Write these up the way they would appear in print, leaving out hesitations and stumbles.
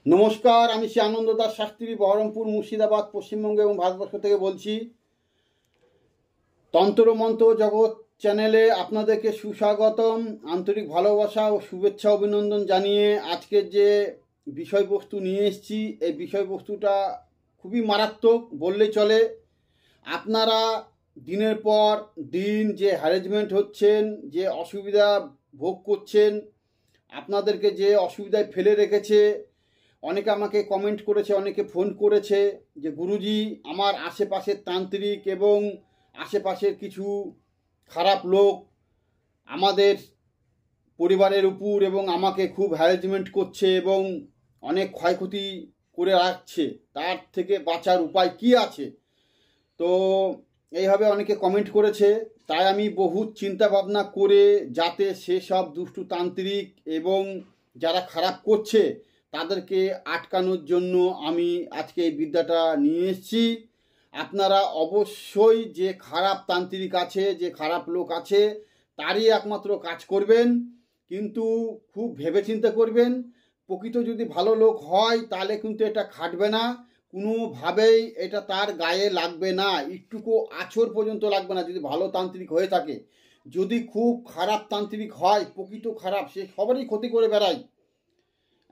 নমস্কার, আমি শ্রী আনন্দ দাস শাস্ত্রী, বহরমপুর, মুর্শিদাবাদ, পশ্চিমবঙ্গ এবং ভারতবর্ষ থেকে বলছি। তন্ত্র মন্ত্র জগৎ চ্যানেলে আপনাদেরকে সুস্বাগতম, আন্তরিক ভালোবাসা ও শুভেচ্ছা অভিনন্দন জানিয়ে আজকের যে বিষয়বস্তু নিয়ে এসেছি, এই বিষয়বস্তুটা খুবই মারাত্মক বললে চলে। আপনারা দিনের পর দিন যে হ্যারাসমেন্ট হচ্ছেন, যে অসুবিধা ভোগ করছেন, আপনাদেরকে যে অসুবিধায় ফেলে রেখেছে, অনেকে আমাকে কমেন্ট করেছে, অনেকে ফোন করেছে যে গুরুজি আমার আশেপাশের তান্ত্রিক এবং আশেপাশের কিছু খারাপ লোক আমাদের পরিবারের উপর এবং আমাকে খুব হ্যারাসমেন্ট করছে এবং অনেক ক্ষয়ক্ষতি করে রাখছে, তার থেকে বাঁচার উপায় কি আছে। তো এইভাবে অনেকে কমেন্ট করেছে, তাই আমি বহু চিন্তা ভাবনা করে যাতে সেসব দুষ্টু তান্ত্রিক এবং যারা খারাপ করছে তাদেরকে আটকানোর জন্য আমি আজকে এই বিদ্যাটা নিয়ে এসেছি। আপনারা অবশ্যই যে খারাপ তান্ত্রিক আছে, যে খারাপ লোক আছে, তারই একমাত্র কাজ করবেন, কিন্তু খুব ভেবেচিন্তে করবেন। প্রকৃত যদি ভালো লোক হয় তাহলে কিন্তু এটা খাটবে না, কোনোভাবেই এটা তার গায়ে লাগবে না, একটুকু আঁচড় পর্যন্ত লাগবে না যদি ভালো তান্ত্রিক হয়ে থাকে। যদি খুব খারাপ তান্ত্রিক হয়, প্রকৃত খারাপ, সে সবারই ক্ষতি করে বেড়ায়,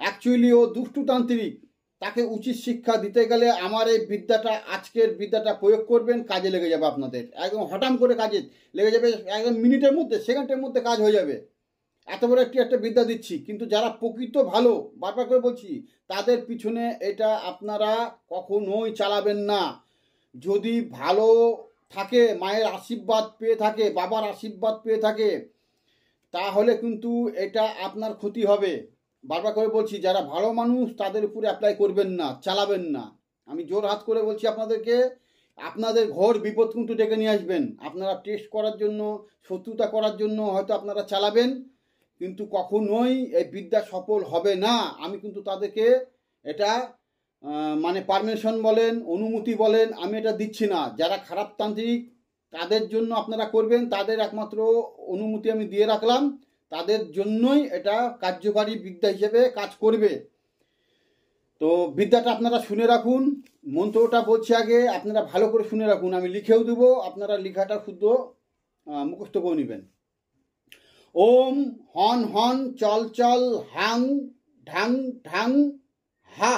অ্যাকচুয়ালি ও দুষ্টু তান্ত্রিক। তাকে উচিত শিক্ষা দিতে গেলে আমার এই বিদ্যাটা, আজকের বিদ্যাটা প্রয়োগ করবেন, কাজে লেগে যাবে আপনাদের, একদম হঠাৎ করে কাজে লেগে যাবে, একদম মিনিটের মধ্যে, সেকেন্ডের মধ্যে কাজ হয়ে যাবে। এত বড় একটা বিদ্যা দিচ্ছি, কিন্তু যারা প্রকৃত ভালো, বারবার করে বলছি, তাদের পিছনে এটা আপনারা কখনোই চালাবেন না। যদি ভালো থাকে, মায়ের আশীর্বাদ পেয়ে থাকে, বাবার আশীর্বাদ পেয়ে থাকে, তাহলে কিন্তু এটা আপনার ক্ষতি হবে। বারবার করে বলছি, যারা ভালো মানুষ তাদের উপরে অ্যাপ্লাই করবেন না, চালাবেন না। আমি জোর হাত করে বলছি আপনাদেরকে, আপনাদের ঘোর বিপদ কিন্তু ডেকে নিয়ে আসবেন। আপনারা টেস্ট করার জন্য, শত্রুতা করার জন্য হয়তো আপনারা চালাবেন, কিন্তু কখনোই এই বিদ্যা সফল হবে না। আমি কিন্তু তাদেরকে এটা মানে পারমিশন বলেন, অনুমতি বলেন, আমি এটা দিচ্ছি না। যারা খারাপ তান্ত্রিক তাদের জন্য আপনারা করবেন, তাদের একমাত্র অনুমতি আমি দিয়ে রাখলাম, তাদের জন্যই এটা কার্যকারী বিদ্যা হিসেবে কাজ করবে। তো বিদ্যাটা আপনারা শুনে রাখুন, মন্ত্রটা বলছি আগে, আপনারা ভালো করে শুনে রাখুন, আমি লিখেও দেবো, আপনারা লেখাটা শুদ্ধ মুখস্থ করে নেবেন। ওম হন হন চল চল হাং ঢাং ঢাং হা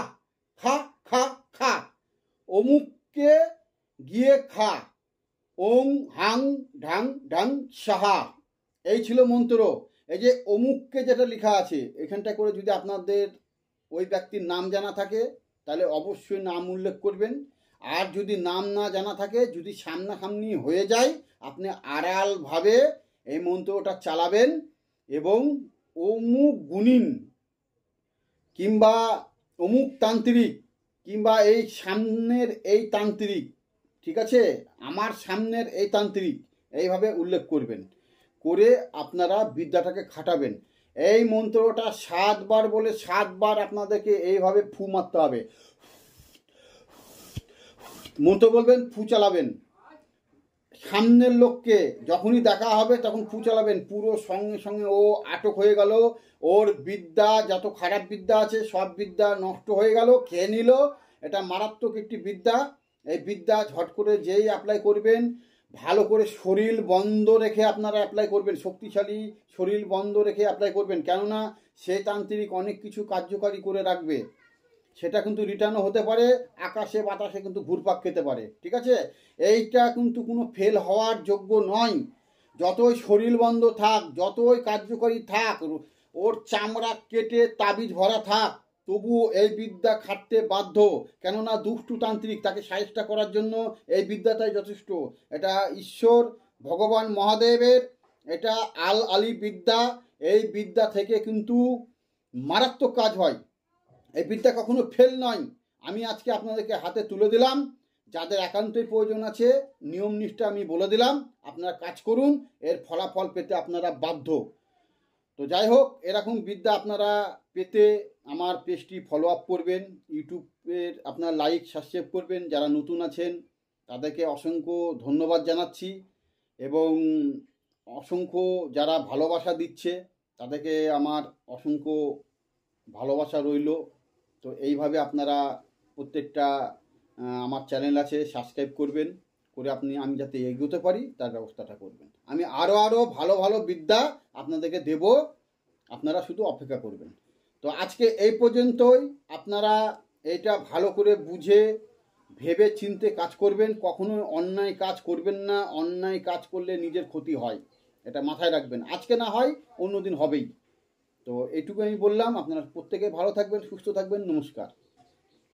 খা খা খা, অমুককে গিয়ে খা, ওং হাং ঢাং ঢাং সাহা। এই ছিল মন্ত্র। এই যে অমুককে যেটা লেখা আছে এখানটা করে, যদি আপনাদের ওই ব্যক্তির নাম জানা থাকে তাহলে অবশ্যই নাম উল্লেখ করবেন। আর যদি নাম না জানা থাকে, যদি সামনাসামনি হয়ে যায়, আপনি আড়ালভাবে এই মন্ত্রটা চালাবেন এবং অমুক গুণিন কিংবা অমুক তান্ত্রিক কিংবা এই সামনের এই তান্ত্রিক, ঠিক আছে, আমার সামনের এই তান্ত্রিক, এইভাবে উল্লেখ করবেন, করে আপনারা বিদ্যাটাকে খাটাবেন। এই মন্ত্রটা 7 বার বলে 7 বার আপনাদেরকে এইভাবে ফু মারতে হবে। মন্ত্র বলবেন, ফু চালাবেন। সামনের লোককে যখনই দেখা হবে তখন ফু চালাবেন, পুরো সঙ্গে সঙ্গে ও আটক হয়ে গেল, ওর বিদ্যা, যত খারাপ বিদ্যা আছে সব বিদ্যা নষ্ট হয়ে গেল, খেয়ে নিল। এটা মারাত্মক একটি বিদ্যা। এই বিদ্যা ঝট করে যেই অ্যাপ্লাই করবেন, ভালো করে শরীর বন্ধ রেখে আপনারা অ্যাপ্লাই করবেন, শক্তিশালী শরীর বন্ধ রেখে অ্যাপ্লাই করবেন, কেননা সে তান্ত্রিক অনেক কিছু কার্যকারী করে রাখবে, সেটা কিন্তু রিটার্নও হতে পারে, আকাশে বাতাসে কিন্তু ঘুরপাক খেতে পারে, ঠিক আছে। এইটা কিন্তু কোনো ফেল হওয়ার যোগ্য নয়। যতই শরীর বন্ধ থাক, যতই কার্যকরী থাক, ওর চামড়া কেটে তাবিজ ভরা থাক, তবুও এই বিদ্যা খাটতে বাধ্য, কেননা দুষ্টু তান্ত্রিক, তাকে সাহায্য করার জন্য এই বিদ্যাটাই যথেষ্ট। এটা ঈশ্বর ভগবান মহাদেবের, এটা আল আলি বিদ্যা। এই বিদ্যা থেকে কিন্তু মারাত্মক কাজ হয়, এই বিদ্যা কখনো ফেল নয়। আমি আজকে আপনাদেরকে হাতে তুলে দিলাম, যাদের একান্তই প্রয়োজন আছে, নিয়ম নিষ্ঠা আমি বলে দিলাম, আপনারা কাজ করুন, এর ফলাফল পেতে আপনারা বাধ্য। তো যাই হোক, এরকম বিদ্যা আপনারা পেতে আমার পেজটি ফলো আপ করবেন, ইউটিউবের আপনারা লাইক সাবস্ক্রাইব করবেন। যারা নতুন আছেন তাদেরকে অসংখ্য ধন্যবাদ জানাচ্ছি, এবং অসংখ্য যারা ভালোবাসা দিচ্ছে তাদেরকে আমার অসংখ্য ভালোবাসা রইল। তো এইভাবে আপনারা প্রত্যেকটা আমার চ্যানেল আছে সাবস্ক্রাইব করবেন, করে আমি যাতে এগোতে পারি তার ব্যবস্থাটা করবেন। আমি আরও ভালো ভালো বিদ্যা আপনাদেরকে দেব, আপনারা শুধু অপেক্ষা করবেন। তো আজকে এই পর্যন্তই। আপনারা এইটা ভালো করে বুঝে ভেবে চিন্তে কাজ করবেন, কখনো অন্যায় কাজ করবেন না। অন্যায় কাজ করলে নিজের ক্ষতি হয়, এটা মাথায় রাখবেন। আজকে না হয় অন্য দিন হবেই। তো এইটুকু আমি বললাম। আপনারা প্রত্যেকে ভালো থাকবেন, সুস্থ থাকবেন। নমস্কার।